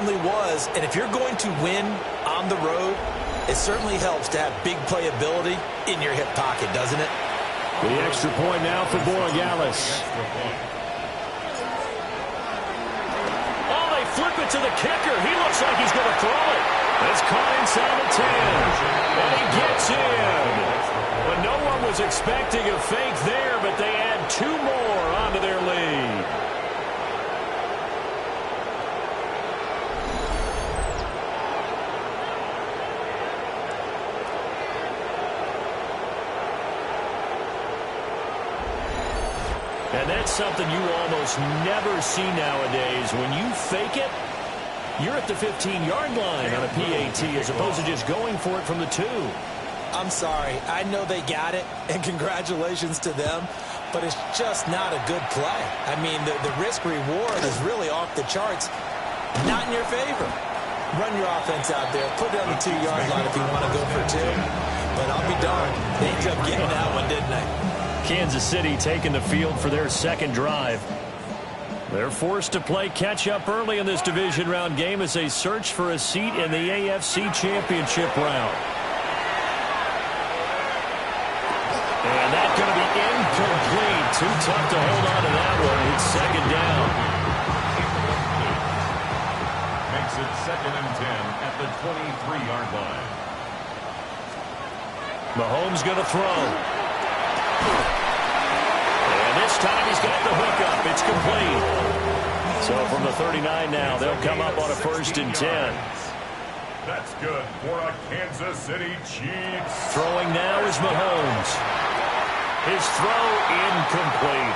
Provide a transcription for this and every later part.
certainly was. And if you're going to win on the road, it certainly helps to have big playability in your hip pocket, doesn't it? The extra point now for Borregales. Oh, they flip it to the kicker. He looks like he's going to throw it. It's caught inside the 10. And he gets in. But no one was expecting a fake there, but they add 2 more onto their lead. And that's something you almost never see nowadays. When you fake it, you're at the 15-yard line on a PAT as opposed to just going for it from the 2. I'm sorry. I know they got it, and congratulations to them, but it's just not a good play. I mean, the risk-reward is really off the charts. Not in your favor. Run your offense out there. Put it on the 2-yard line if you want to go for 2. But I'll be darned. They ended up getting that one, didn't they? Kansas City taking the field for their second drive. They're forced to play catch-up early in this division round game as they search for a seat in the AFC Championship round. And that's going to be incomplete. Too tough to hold on to that one. It's second down. Makes it 2nd and 10 at the 23-yard line. Mahomes going to throw. And this time he's got the hook up. It's complete. So from the 39 now, they'll come up on a 1st and 10. That's good for a Kansas City Chiefs. Throwing now is Mahomes. His throw incomplete.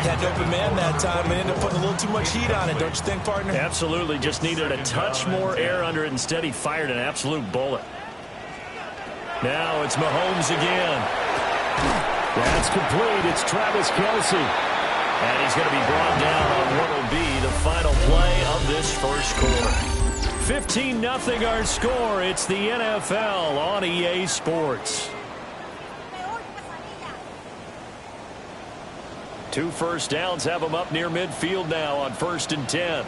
Had an open man that time and ended up putting a little too much heat on it, don't you think, partner? Absolutely. Just needed a touch more air under it. Instead, he fired an absolute bullet. Now it's Mahomes again. That's complete. It's Travis Kelce. And he's going to be brought down on what will be the final play of this first quarter. 15-0 our score. It's the NFL on EA Sports. 2 first downs have them up near midfield now on 1st and 10.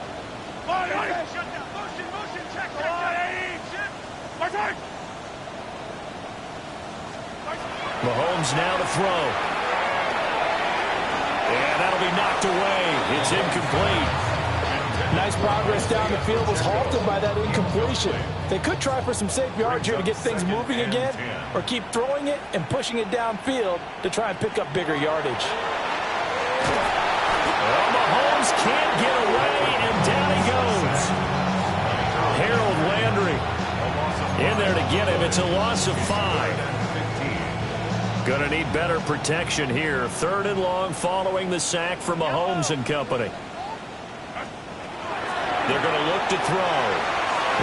Mahomes now to throw. And that'll be knocked away. It's incomplete. Nice progress down the field was halted by that incompletion. They could try for some safe yards here to get things moving again, or keep throwing it and pushing it downfield to try and pick up bigger yardage. Well, Mahomes can't get away, and down he goes. Harold Landry in there to get him. It's a loss of 5. Going to need better protection here. 3rd and long following the sack from Mahomes and company. They're going to look to throw.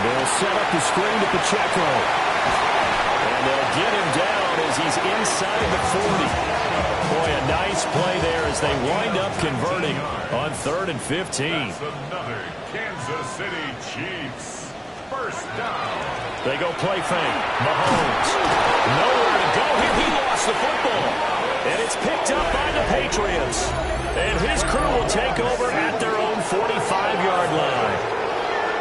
They'll set up the screen to Pacheco. And they'll get him down as he's inside the 40. Boy, a nice play there as they wind up converting on 3rd and 15. That's another Kansas City Chiefs first down. They go play fake. Mahomes. Nowhere to go here. He lost the football. And it's picked up by the Patriots. And his crew will take over at their own 45-yard line.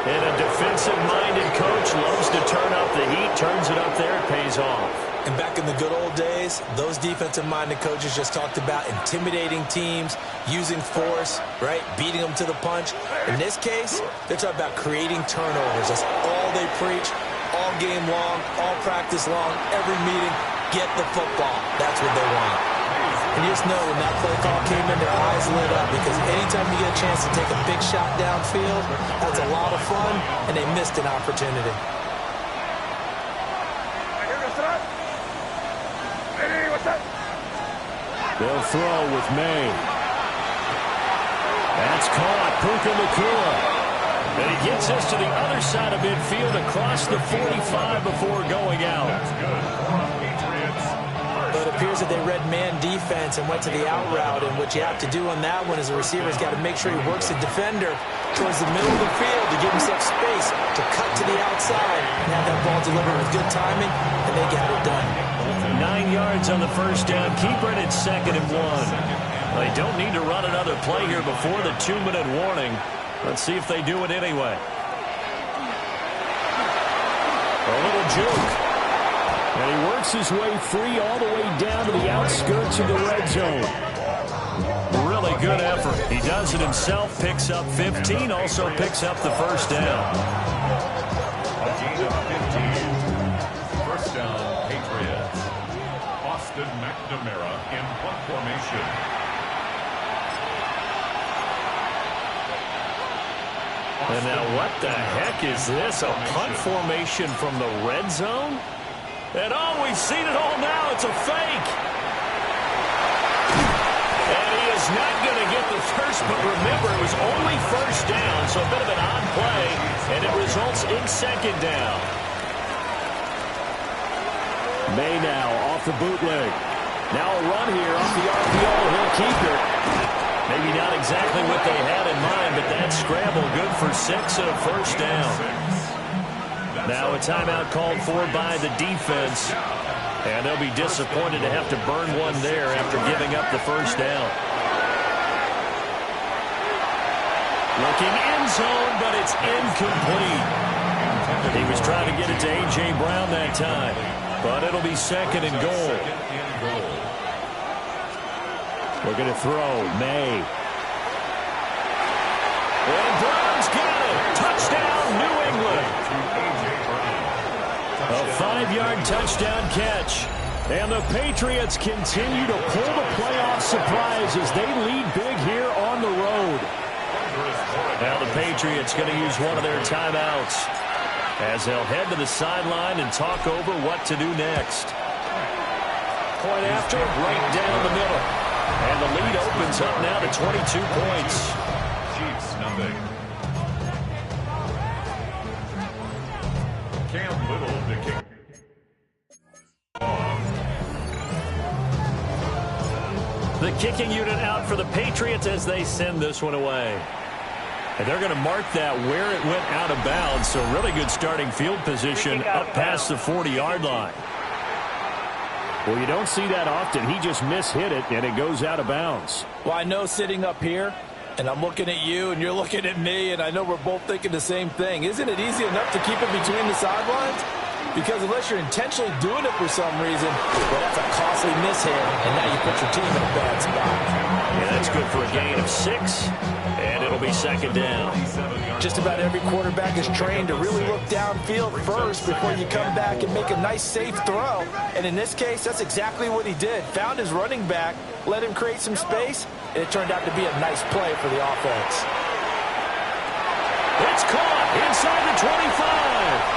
And a defensive-minded coach loves to turn up the heat, turns it up there, it pays off. And back in the good old days, those defensive-minded coaches just talked about intimidating teams, using force, right, beating them to the punch. In this case, they're talking about creating turnovers. That's all they preach, all game long, all practice long, every meeting. Get the football. That's what they want. And you just know when that play call came in, their eyes lit up, because anytime you get a chance to take a big shot downfield, that's a lot of fun, and they missed an opportunity. They'll throw with May. That's caught. Puka Nacua. And he gets us to the other side of midfield across the 45 before going out. That's good for the Patriots. But it appears that they read man defense and went to the out route, and what you have to do on that one is the receiver's got to make sure he works the defender towards the middle of the field to give himself space to cut to the outside and have that ball delivered with good timing, and they got it done. 9 yards on the first down. Keeper at 2nd and 1. They don't need to run another play here before the 2-minute warning. Let's see if they do it anyway. A little juke. And he works his way free all the way down to the outskirts of the red zone. Really good effort. He does it himself, picks up 15, also picks up the first down. A gain of 15. First down, Patriots. Austin McNamara in punt formation. And now what the heck is this? A punt formation from the red zone? And oh, we've seen it all now. It's a fake. And he is not going to get the first, but remember, it was only first down, so a bit of an odd play, and it results in second down. May now off the bootleg. Now a run here off the RPO. He'll keep it. Maybe not exactly what they had in mind, but that scramble good for 6 and a first down. Now a timeout called for by the defense. And they'll be disappointed to have to burn one there after giving up the first down. Looking end zone, but it's incomplete. He was trying to get it to A.J. Brown that time. But it'll be second and goal. We're going to throw. May. And Brown's got it. Touchdown, New England. A 5-yard touchdown catch. And the Patriots continue to pull the playoff surprise as they lead big here on the road. Now the Patriots going to use one of their timeouts as they'll head to the sideline and talk over what to do next. Point after, right down the middle. And the lead opens up now to 22 points. Chiefs nothing. Cam Little to kick. The kicking unit out for the Patriots as they send this one away. And they're going to mark that where it went out of bounds. So really good starting field position up past the 40-yard line. Well, you don't see that often. He just mishit it, and it goes out of bounds. Well, I know sitting up here, and I'm looking at you, and you're looking at me, and I know we're both thinking the same thing. Isn't it easy enough to keep it between the sidelines? Because unless you're intentionally doing it for some reason, well, that's a costly mishit, and now you put your team in a bad spot. Yeah, that's good for a gain of 6, and it'll be second down. Just about every quarterback is trained to really look downfield first before you come back and make a nice, safe throw. And in this case, that's exactly what he did. Found his running back, let him create some space, and it turned out to be a nice play for the offense. It's caught inside the 25.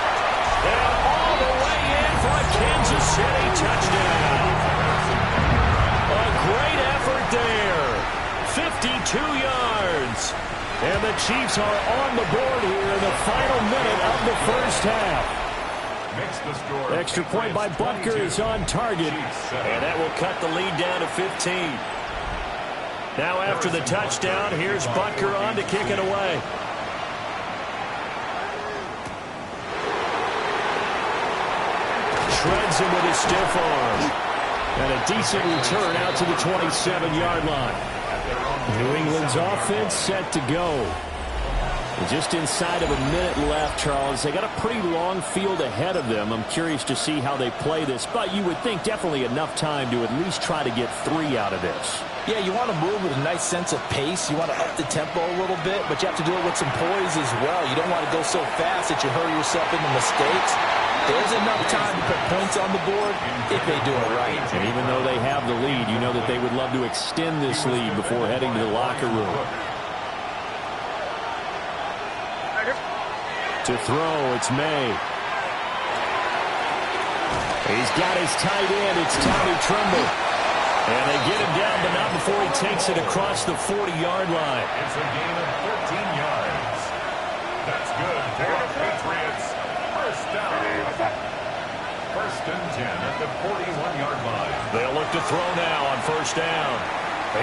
And all the way in for a Kansas City touchdown. A great effort there. 52 yards. And the Chiefs are on the board here in the final minute of the first half. Extra point by Butker is on target. And that will cut the lead down to 15. Now after the touchdown, here's Butker on to kick it away. Shreds him with his stiff arm. And a decent return out to the 27-yard line. New England's offense set to go. And just inside of a minute left, Charles. They got a pretty long field ahead of them. I'm curious to see how they play this. But you would think definitely enough time to at least try to get 3 out of this. Yeah, you want to move with a nice sense of pace. You want to up the tempo a little bit, but you have to do it with some poise as well. You don't want to go so fast that you hurry yourself into mistakes. There's enough time to put points on the board if they do it right. And even though they have the lead, you know that they would love to extend this lead before heading to the locker room. To throw, it's May. He's got his tight end. It's Tommy Tremble. And they get him down, but not before he takes it across the 40-yard line. It's a gain of 13 yards. That's good for the Patriots. First down. First and 10 at the 41-yard line. They'll look to throw now on first down.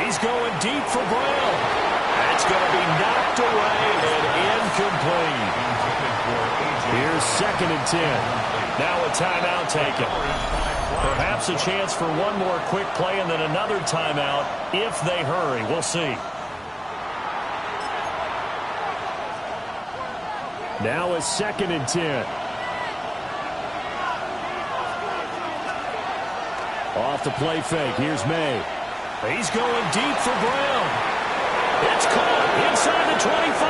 He's going deep for Brown. That's going to be knocked away and incomplete. Here's second and 10. Now a timeout taken. Perhaps a chance for one more quick play and then another timeout if they hurry. We'll see. Now a 2nd and 10. Off the play fake. Here's May. He's going deep for Brown. It's caught inside the 25.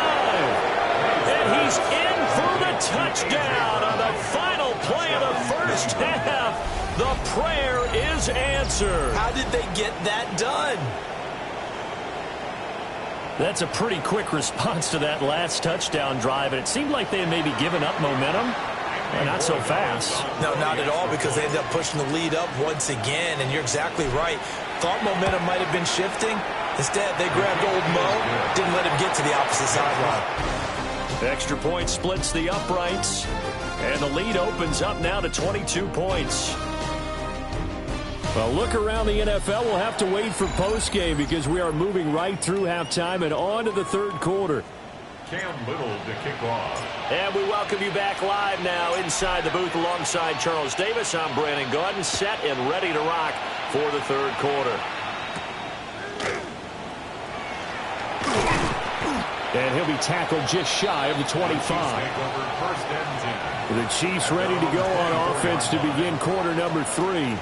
And he's in for the touchdown on the final play of the first half. The prayer is answered. How did they get that done? That's a pretty quick response to that last touchdown drive, and it seemed like they had maybe given up momentum. Not so fast. No, not at all, because they ended up pushing the lead up once again, and you're exactly right. Thought momentum might have been shifting. Instead, they grabbed old Mo, didn't let him get to the opposite sideline. Extra point splits the uprights, and the lead opens up now to 22 points. Well, look around the NFL. We'll have to wait for postgame because we are moving right through halftime and on to the third quarter. Cam Little to kick off. And we welcome you back live now inside the booth alongside Charles Davis. I'm Brandon Gaudin, set and ready to rock for the third quarter. And he'll be tackled just shy of the 25. The Chiefs ready to go on offense to begin quarter number 3.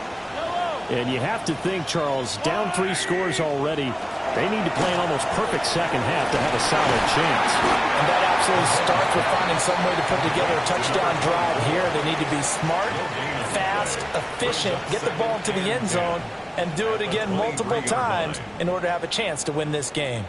And you have to think, Charles, down 3 scores already. They need to play an almost perfect second half to have a solid chance. And that absolutely starts with finding some way to put together a touchdown drive here. They need to be smart, fast, efficient, get the ball into the end zone, and do it again multiple times in order to have a chance to win this game.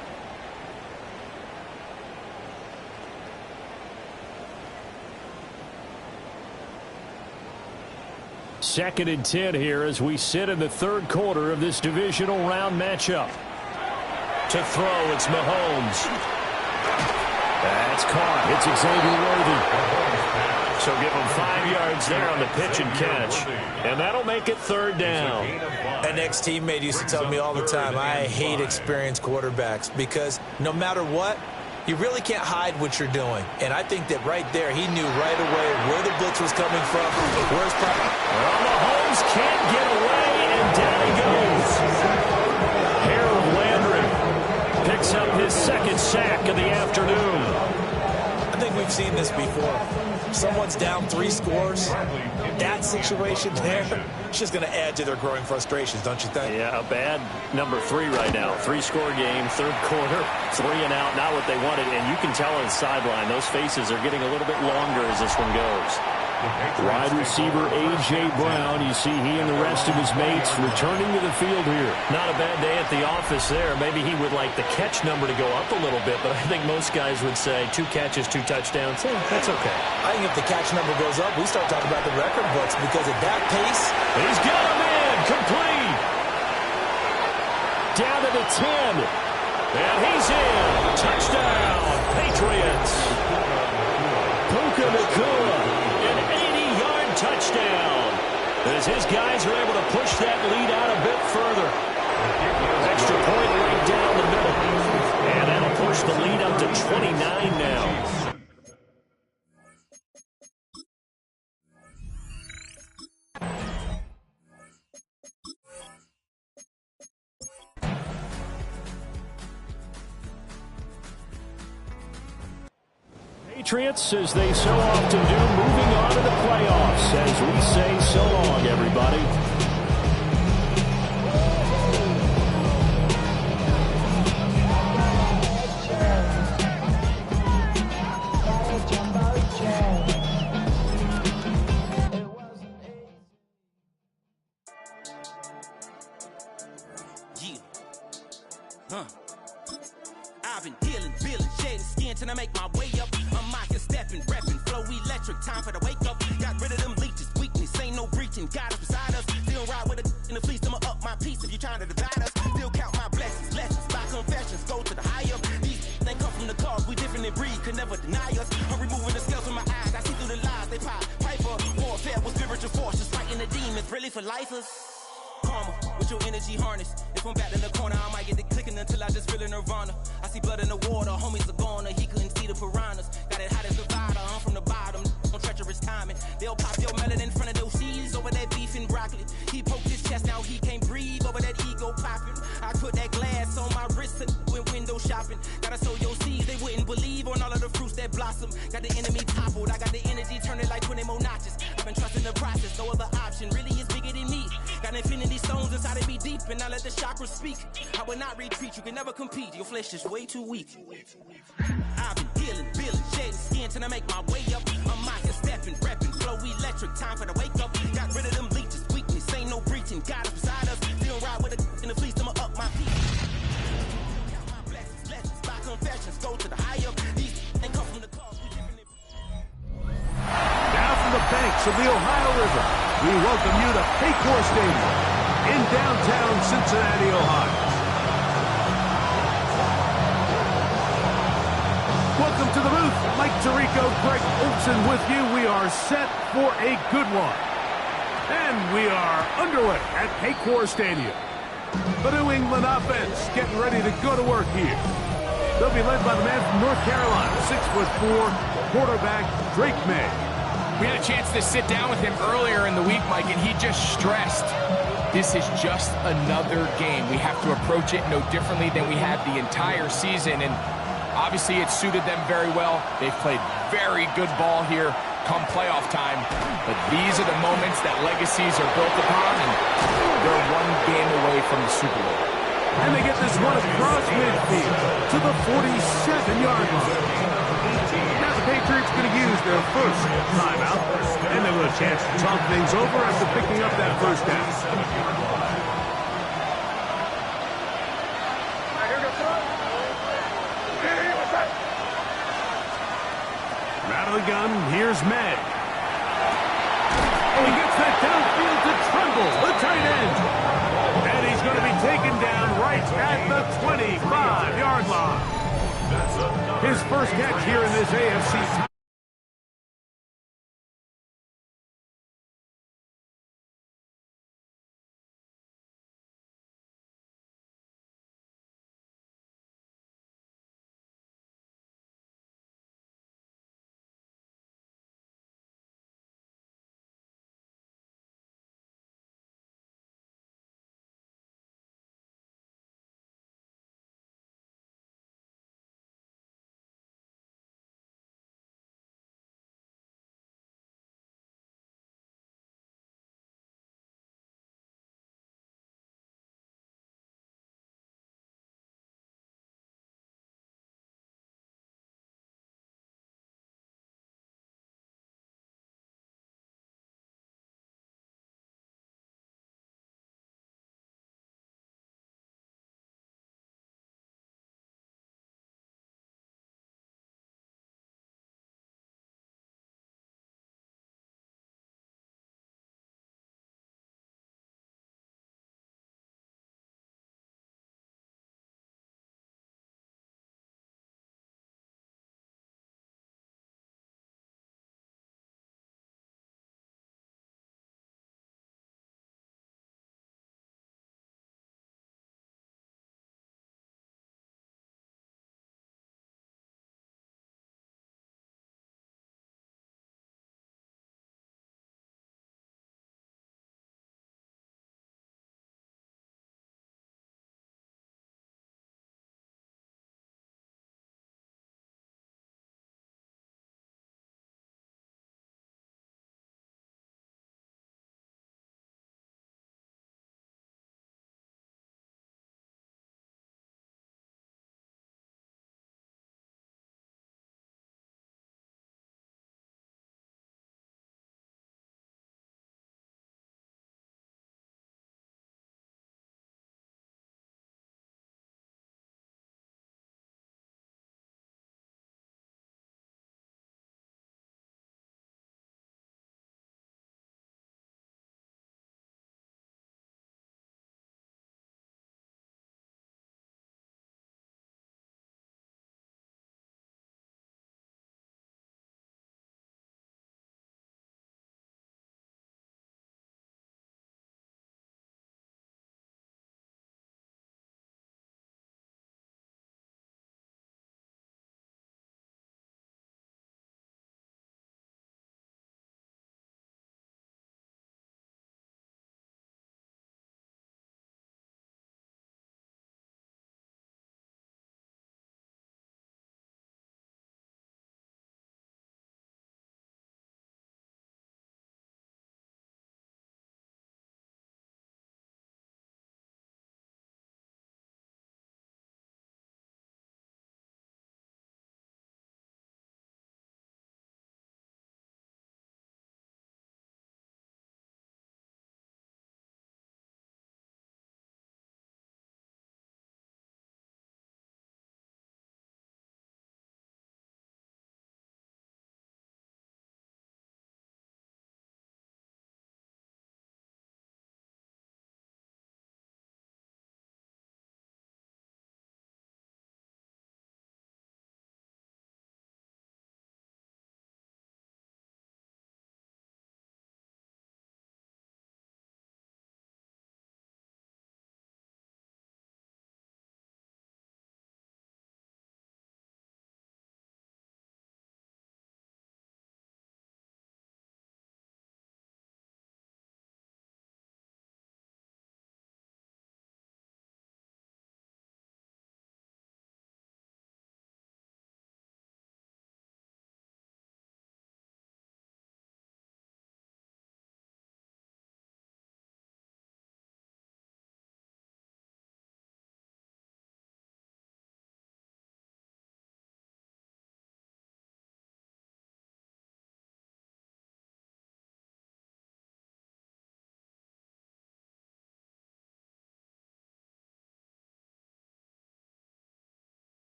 Second and 10 here as we sit in the third quarter of this divisional round matchup. To throw, it's Mahomes. That's caught. It's Xavier Worthy. So give him 5 yards there on the pitch and catch. And that'll make it third down. An ex-teammate used to tell me all the time, I hate experienced quarterbacks because no matter what, you really can't hide what you're doing. And I think that right there, he knew right away where the blitz was coming from, where's probably... Well, Mahomes can't get away, and down he goes. Harold Landry picks up his 2nd sack of the afternoon. I think we've seen this before. Someone's down 3 scores. That situation there, it's just going to add to their growing frustrations, don't you think? Yeah, a bad number 3 right now. 3-score game, third quarter, 3 and out, not what they wanted. And you can tell on the sideline, those faces are getting a little bit longer as this one goes. Wide receiver A.J. Brown, you see he and the rest of his mates returning to the field here. Not a bad day at the office there. Maybe he would like the catch number to go up a little bit, but I think most guys would say 2 catches, 2 touchdowns. Hey, that's okay. I think if the catch number goes up, we start talking about the record books because at that pace... He's got him in, complete. Down to the 10. And he's in. Touchdown, Patriots. Puka Nacua. Touchdown as his guys are able to push that lead out a bit further. Extra point right down the middle. And that'll push the lead up to 29 now. Patriots, as they so often do, moving on to the playoffs as we say so long, everybody. I've been dealing, feeling, shedding skin till I make my way up. I'm out here stepping, repping, flow electric, time for the wake up. Got rid of them leeches, weakness, ain't no breaching. Got us beside us, still ride with a in the fleece. I'ma up my piece if you trying to divide us. Still count my blessings, lessons, by confessions, go to the higher. These they come from the cause, we different in breed, could never deny us. I'm removing the scales from my eyes, I see through the lies they pop. Piper, warfare with spiritual forces, fighting the demons, really for lifers. Karma, with your energy harness. If I'm back in the corner, I might get the clicking until I just feel a nirvana. I see blood in the water, homies are gone, he couldn't see the piranhas. Got it hot as Nevada, I'm from the bottom, on treacherous timing. They'll pop your melon in front of those seeds over that beef and broccoli. He poked his chest, now he can't breathe over that ego popping. I put that glass on my wrist and went window shopping. Gotta sow your seeds, they wouldn't believe on all of the fruits that blossom. awesome. Got the enemy toppled. I got the energy, turn it like 20 more notches. I've been trusting the process, no other option really is bigger than me. Got infinity stones inside of me deep, and I let the chakras speak. I will not retreat, you can never compete. Your flesh is way too weak. I've been healing, building, shedding skin till I make my way up. I'm mocking, stepping, repping, flow electric, time for the wake up. Got rid of them leeches, weakness, ain't no breaching. God is beside us, still ride with a in the fleece, I'ma up my feet. Count my blessings, lessons, by confessions, go to the higher. These ain't come from the cause, we giving it. Now from the banks of the Ohio River, we welcome you to Paycor Stadium in downtown Cincinnati, Ohio. Welcome to the booth. Mike Tirico, Greg Olson with you. We are set for a good one. And we are underway at Paycor Stadium. The New England offense getting ready to go to work here. They'll be led by the man from North Carolina, 6'4", quarterback Drake May. We had a chance to sit down with him earlier in the week, Mike, and he just stressed this is just another game. We have to approach it no differently than we had the entire season, and obviously it suited them very well. They've played very good ball here come playoff time, but these are the moments that legacies are built upon, and they're one game away from the Super Bowl. And they get this one across midfield to the 47-yard line. Now the Patriots going to use their first timeout, and they will have a chance to talk things over after picking up that first down. Out of the gun, here's May. Oh, he gets that downfield to Tremble, the tight end. And he's going to be taken down right at the 25-yard line. His first catch here in this AFC